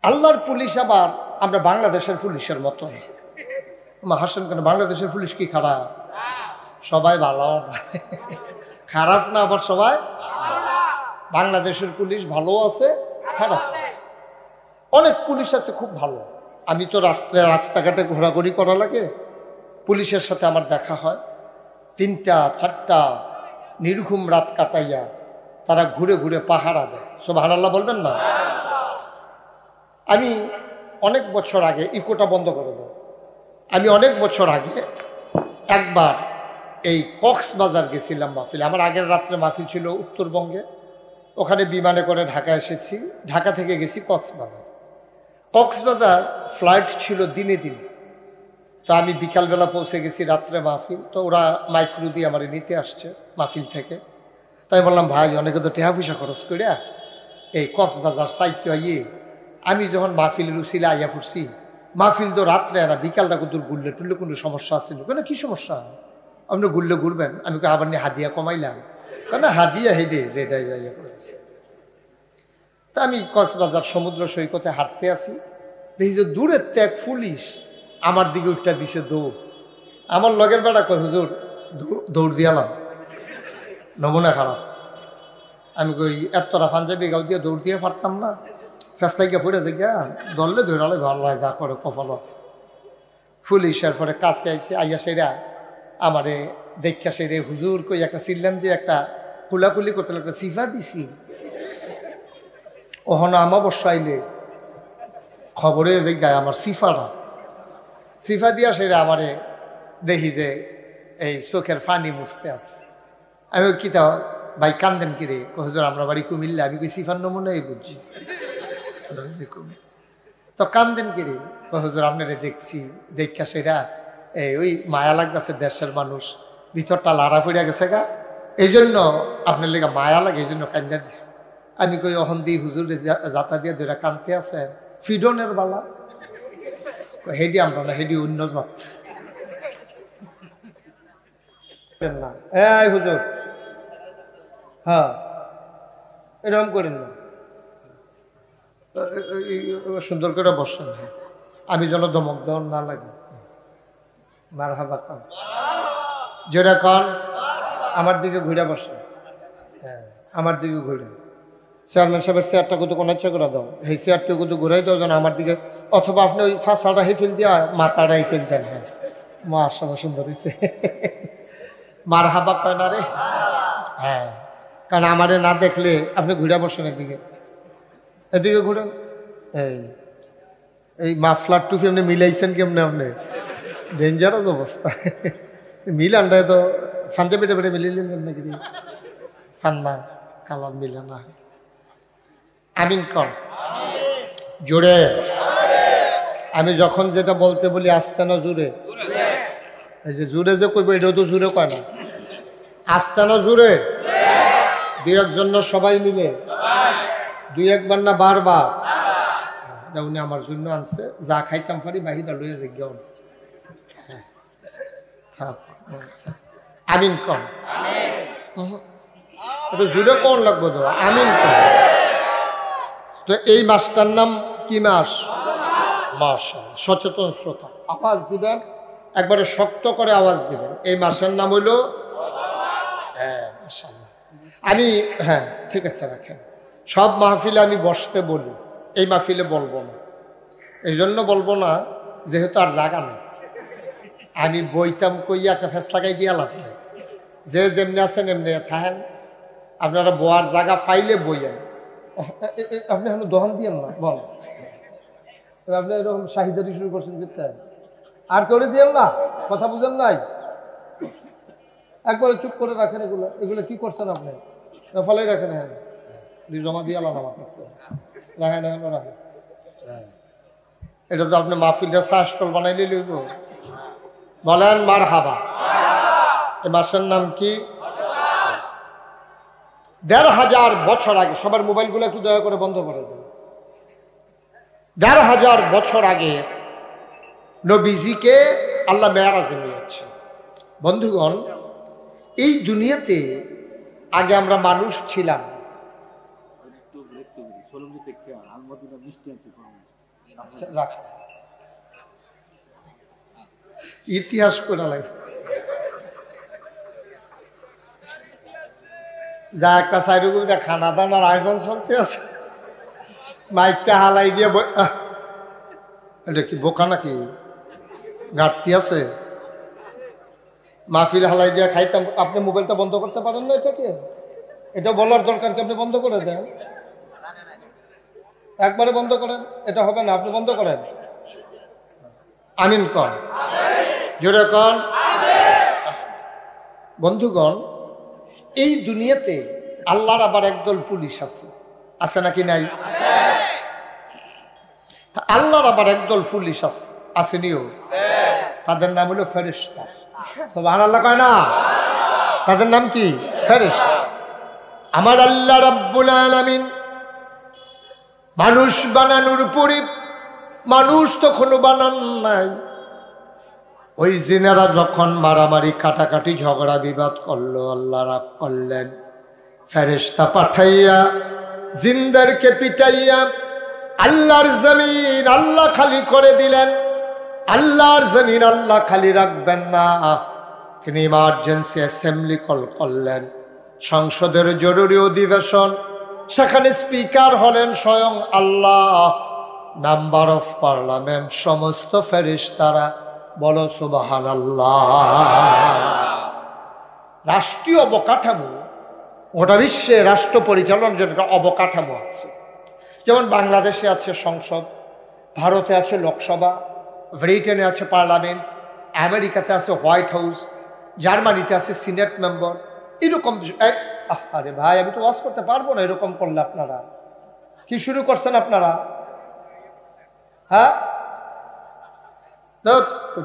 আল্লাহর পুলিশ আবার আমরা বাংলাদেশের পুলিশের মতো। হাসেন কেন? বাংলাদেশের পুলিশ কি খারাপ? সবাই ভালো। খারাপ না, আবার সবাই। বাংলাদেশের পুলিশ ভালো আছে, খারাপ আছে। অনেক পুলিশ আছে খুব ভালো। আমি তো রাস্তাঘাটে ঘোরাঘুরি করা লাগে, পুলিশের সাথে আমার দেখা হয়। 3টা 4টা নির্ঘুম রাত কাটাইয়া তারা ঘুরে ঘুরে পাহারা দেয়। সুবহানাল্লাহ বলবেন না? আমি অনেক বছর আগে, ইকোটা বন্ধ করে দাও। আমি অনেক বছর আগে একবার এই কক্সবাজার গেছিলাম মাহফিলে। আমার আগের রাত্রে মাহফিল ছিল উত্তরবঙ্গে, ওখানে বিমানে করে ঢাকা এসেছি। ঢাকা থেকে গেছি কক্সবাজার। কক্সবাজার ফ্লাইট ছিল দিনে দিনে। তো আমি বিকালবেলা পৌঁছে গেছি, রাত্রে মাহফিল। তো ওরা মাইক্রো দিয়ে আমার নিতে আসছে মাহফিল থেকে। তাই বললাম, ভাই অনেকে তো টাকা পয়সা খরচ করিয়া এই কক্সবাজার সাইডটা আইয়ে আমি যখন মাহফিলের উছিলা আইয়া পড়ছি, মাহফিল তো রাত্রে না, বিকালটা কত ঘুরলে টুললে কোনো সমস্যা আছিল? কেন কি সমস্যা? আপনি ঘুরলে ঘুরবেন। আমি আবার নিয়ে হাদিয়া কমাইলাম, কেন হাদিয়া হেডে যেটা ইয়ে করেছে। তা আমি কক্সবাজার সমুদ্র সৈকতে হাঁটতে আসি, দেখি যে দূরের ত্যাগ পুলিশ আমার দিকে উঠটা দিছে দৌড়। আমার লগের বেড়া কয়, হুজুর দৌড় দিয়ালাম, নমুনা খারাপ। আমি কই এতটা পাঞ্জাবি গাও দিয়ে দৌড় দিয়ে পারতাম না? ফেসলাইকে পড়ে যে গিয়া দললে ধরালে ভালো লাগে, যা করে কপাল আছে। পুলিশের পরে কাছে আইসে, আইয়া সেরা আমারে দেখা সেরে হুজুর কই একটা চিল্লান দিয়ে একটা কুলাকুলি করতে একটা সিফা দিছি। ওহনা আমাবস্যা আইলে খবরে যে গায়ে আমার সিফা দিয়া সেরা আমারে দেখি যে এই চোখের ফানি মুছতে আছে। আমি কি তা ভাই কান্দেন কিরে? হুজুর আমরা বাড়ি কুমিল্লা। আমি কই সিফার নমুনাই বুঝছি। তো কান্দেন কিরে? হুজুর আপনারে দেখছি, দেখা সেরা ওই মায়া লাগতেছে, দেশের মানুষ ভিতরটা লাড়া ফিরা গেছে গা, এই জন্য আপনার লেগে মায়া লাগে, এই জন্য কান্দা দিচ্ছে। আমি কই অহন দিই হুজুর যাতা দিয়ে দুইটা কানতে আছে ফিডনের বালা। হেডি আমরা না, হেডি অন্য জাত না। এই হুজুর, হ্যাঁ এরকম করেন না, সুন্দর করে বসেন, আমি যেন দমক দেওয়ার না লাগে। মারহাবা কান, যেটা কান আমার দিকে ঘুরে বসে। হ্যাঁ আমার দিকে ঘুরে। চেয়ারম্যান সাহেবের চেয়ারটা কত কোন ইচ্ছা করে দাও, এই চেয়ারটা কত ঘুরাই দাও যেন আমার দিকে, অথবা আপনি ওই ফাঁসাটা হেফিল দিয়া মাথাটা হেফিল দেন। হ্যাঁ মাশাআল্লাহ সুন্দর হয়েছে। মারহাবা কয় না রে? হ্যাঁ, কারণ আমারে না দেখলে আপনি ঘুরে বসেন এদিকে, এদিকে ঘুরেন। এই মাফলার টুপি আপনি মিলাইছেন কেমনে? আপনি ডেঞ্জারাস অবস্থা। মিলানটায় তো পাঞ্জাবিটা বেটে মিলিলেন নাকি? ফান্না কালার মিলে না। আমিন কর জোরে। আমি যখন যেটা বলতে বলি আস্তে না জোরে, এই যে জোরে যে কইব এটাও তো জোরে কয় না, আস্তে না জোরে। 2-1 জন সবাই মিলে, 2-1 বার না বারবার। উনি আমার জন্য আনছে, যা খাইতাম পারি বাহিরা লইয়া যে গেল। আমিন কম, এটা জুড়ে কোন লাগবো তো? আমিন কম। তো এই মাসটার নাম কি মাস? মাশাআল্লাহ। সচেতন শ্রোতা আওয়াজ দিবেন, একবারে শক্ত করে আওয়াজ দিবেন। এই মাসের নাম হইল, হ্যাঁ মাশাআল্লাহ। আমি হ্যাঁ ঠিক আছে রাখেন। সব মাহফিলে আমি বসতে বলি, এই মাহফিলে বলবো না। এই জন্য বলবো না যেহেতু আর জায়গা নেই। আমি বইতাম কইয়া একটা ফেস লাগাই দিয়া লাভ নেই। যে যেমনি আছেন এমনি থাকেন, আপনারা বোয়ার জায়গা ফাইলে বইয়েন। আপনি এখন দহন দিয়েন না, বল আপনি এরকম শাহিদারি শুরু করছেন করতে আর করে দিয়েন না, কথা বুঝেন নাই? একবারে চুপ করে রাখেন। এগুলো এগুলো কি করছেন আপনি? ফলাই রাখেন। হ্যাঁ জমা দিয়ে আলাম আমার কাছে, রাখেন রাখেন। এটা তো আপনি মাহফিলটা সাহস্টল বানাইলে লইব। বলেন মারহাবা। এই মাসের নাম কি? ১৫০০ বছর আগে, সবার মোবাইলগুলো একটু দয়া করে বন্ধ করে দেন। ১৫০০ বছর আগে নবীজিকে আল্লাহ মেরাজে নিয়ে যাচ্ছেন। বন্ধুগণ, এই দুনিয়াতে আগে আমরা মানুষ ছিলাম, রাখ, ইতিহাস করে লাগবে যা একটা সাইডে খানা দানার আয়োজন চলতে আছে, মাইকটা হালাই দিয়ে এটা কি বোকা নাকি, ঘাটতি আছে? মাহফিল হালাই দিয়ে খাইতাম। আপনি মোবাইলটা বন্ধ করতে পারেন না? এটাকে এটা বলার দরকার কি? আপনি বন্ধ করে দেন, একবারে বন্ধ করেন, এটা হবে না। আপনি বন্ধ করেন। আমিন কন, জোরে কন। বন্ধুগণ, এই দুনিয়াতে আল্লাহর আবার একদল পুলিশ আছে, আছে নাকি নাই? আল্লাহর আবার একদল পুলিশ আছে, আসেনিও? তাদের নাম হলো ফেরেশতা। সুবহানাল্লাহ কয় না? তাদের নাম কি? ফেরেশতা। আমার আল্লাহ রাব্বুল আলামিন মানুষ বানানোর পরে, মানুষ তখনও বানান নাই, ওই জিনেরা যখন মারামারি কাটাকাটি ঝগড়া বিবাদ করলো, আল্লাহ রাগ করলেন, ফেরেশতা পাঠাইয়া জিনদেরকে পিটাইয়া আল্লাহর জমিন আল্লাহ খালি করে দিলেন। আল্লাহর জমিন আল্লাহ খালি রাখবেন না, তিনি ইমার্জেন্সি অ্যাসেম্বলি কল করলেন, সংসদের জরুরি অধিবেশন। সেখানে স্পিকার হলেন স্বয়ং আল্লাহ, মেম্বার অফ পার্লামেন্ট সমস্ত ফেরেশতারা। বলো সুবহানাল্লাহ। রাষ্ট্রীয় অবকাঠামো, গোটা বিশ্বে রাষ্ট্র পরিচালনার জন্য অবকাঠামো আছে। যেমন বাংলাদেশে আছে সংসদ, ভারতে আছে লোকসভা, ব্রিটেনে আছে পার্লামেন্ট, আমেরিকাতে আছে হোয়াইট হাউস, জার্মানিতে আছে সিনেট মেম্বার। এরকম আরে ভাই, আমি তো ওয়াজ করতে পারবো না এরকম করলে। আপনারা কি শুরু করছেন আপনারা? হ্যাঁ,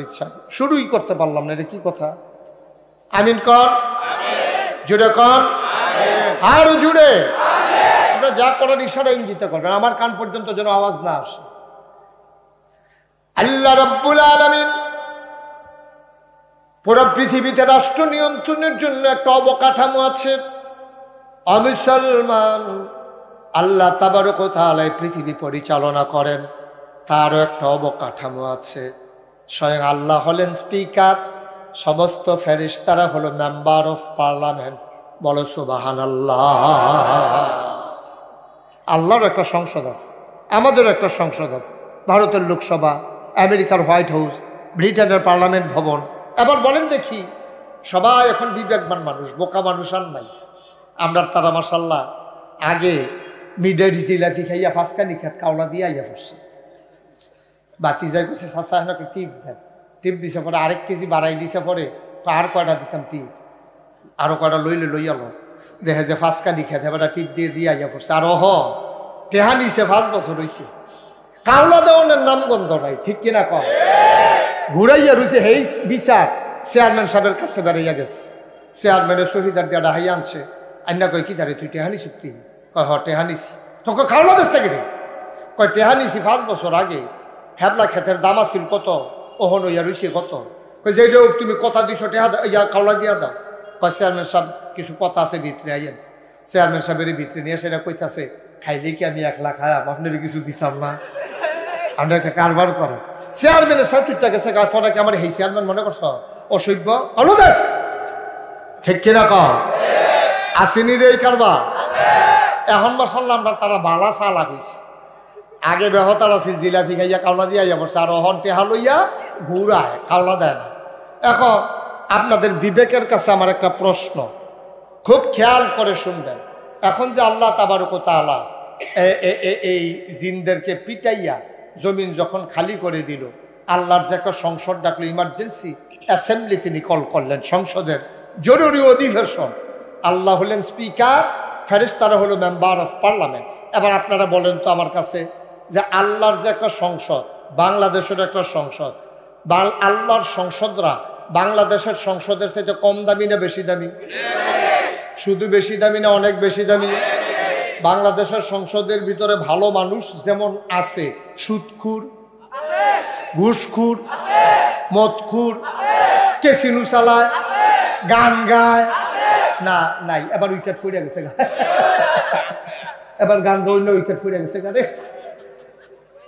ইচ্ছা শুরুই করতে পারলাম না, এটা কি কথা? আমিন কর, জুড়ে কর, আরো জুড়ে। আপনারা যা করার ইশারা ইঙ্গিত করবেন, আমার কান পর্যন্ত যেন আওয়াজ না আসে। আল্লাহ রাব্বুল আলামিন পুরো পৃথিবীতে রাষ্ট্র নিয়ন্ত্রণের জন্য একটা অবকাঠামো আছে। মুসলমান, আল্লাহ তাবারক ওয়া তাআলা পৃথিবী পরিচালনা করেন, তারও একটা অবকাঠামো আছে। স্বয়ং আল্লাহ হলেন স্পিকার, সমস্ত ফেরেশতারা হলো মেম্বার অফ পার্লামেন্ট। বলো সুবহানাল্লাহ। আল্লাহর একটা সংসদ আছে, আমাদেরও একটা সংসদ আছে। ভারতের লোকসভা, আমেরিকার হোয়াইট হাউস, ব্রিটেনের পার্লামেন্ট ভবন। এবার বলেন দেখি, সবাই এখন বিবেকবান মানুষ, বোকা মানুষ আর নাই। আমরা তারা মাশাল্লাহ আগে মিডের জিলাপি খাইয়া ফাঁসকানি খেত কাওলা দিয়ে আইয়া পড়ছে। বাতি যাই করছে, চাষা এখন একটা টিপ দেন, টিপ দিছে পরে আরেক কেজি বাড়াই দিছে পরে, তো আর কয়টা দিতাম টিপ, আরো কয়টা লইয়ালো, দেখে যে ফাঁসকানি খেতে এবার টিপ দিয়ে দিয়ে আইয়া পড়ছে। আর টেহা নিছে 5 বছর হয়েছে, কাওলা দেওয়ানের নাম গন্ধ নাই, ঠিক কিনা কম? ঘুরাইয়া রুছে হেই বিচার চেয়ারম্যান সাহেবের কাছে বেড়াইয়া গেছে। চেয়ারম্যানের শহীদার দিয়ে ডাহাইয়া আনছে, আন্না কয় কি দাঁড়ে তুই টেহানি সত্যি? কয় হ টেহানিস। তোকে খাওলা দেশ থেকে রে? কয় টেহানিসি 5 বছর আগে। হ্যাবলা ক্ষেতের দাম আছিল কত, ওহন ইয়া রুইছে কত? কয় যে তুমি কথা দিছো টেহা ইয়া খাওলা দিয়া দাও। কয় চেয়ারম্যান সাহেব কিছু কথা আছে ভিতরে আইয়েন। চেয়ারম্যান সাহেবের ভিতরে নিয়ে সেটা কইতাছে, খাইলে কি আমি 1 লাখ খাইয়াম, আপনার কিছু দিতাম না? আপনি একটা কারবার করেন। চেয়ারম্যানের সাথে গেছে গাছ পড়া কি আমার এই চেয়ারম্যান মনে করছ অসভ্য? হলো দেখ, ঠিক কিনা কম? আসেনি রে এই কারবার। এখন মাসাল্লাহ আমরা তারা বালা চালা হইছে। আগে বেহতার আছিল জিলাপি খাইয়া কাওলা দিয়া ইয়া পড়ছে, আর অহন টেহা লইয়া ঘুরায়, কাওলা দেয় না। এখন আপনাদের বিবেকের কাছে আমার একটা প্রশ্ন, খুব খেয়াল করে শুনবেন। এখন যে আল্লাহ তাবারক ওয়া তাআলা এই জিনদেরকে পিটাইয়া জমিন যখন খালি করে দিল, আল্লাহর যে একটা সংসদ ডাকলো, ইমার্জেন্সি অ্যাসেম্বলি তিনি কল করলেন, সংসদের জরুরি অধিবেশন। আল্লাহ হলেন স্পিকার, ফেরেশতারা হলো মেম্বার অফ পার্লামেন্ট। এবার আপনারা বলেন তো আমার কাছে, যে আল্লাহর যে একটা সংসদ, বাংলাদেশের একটা সংসদ, আল্লাহর সংসদরা বাংলাদেশের সংসদের চাইতে কম দামি না বেশি দামি? শুধু বেশি দামি না অনেক বেশি দামি? বাংলাদেশের সংসদের ভিতরে ভালো মানুষ যেমন আছে, সুদখুর, ঘুষখুর, মদখুর, কেসিনু চালায়, গান গায় না, নাই। এবার উইকেট ফুরিয়ে গেছে, এবার গান গাইলে উইকেট ফুরিয়ে গেছে। গানে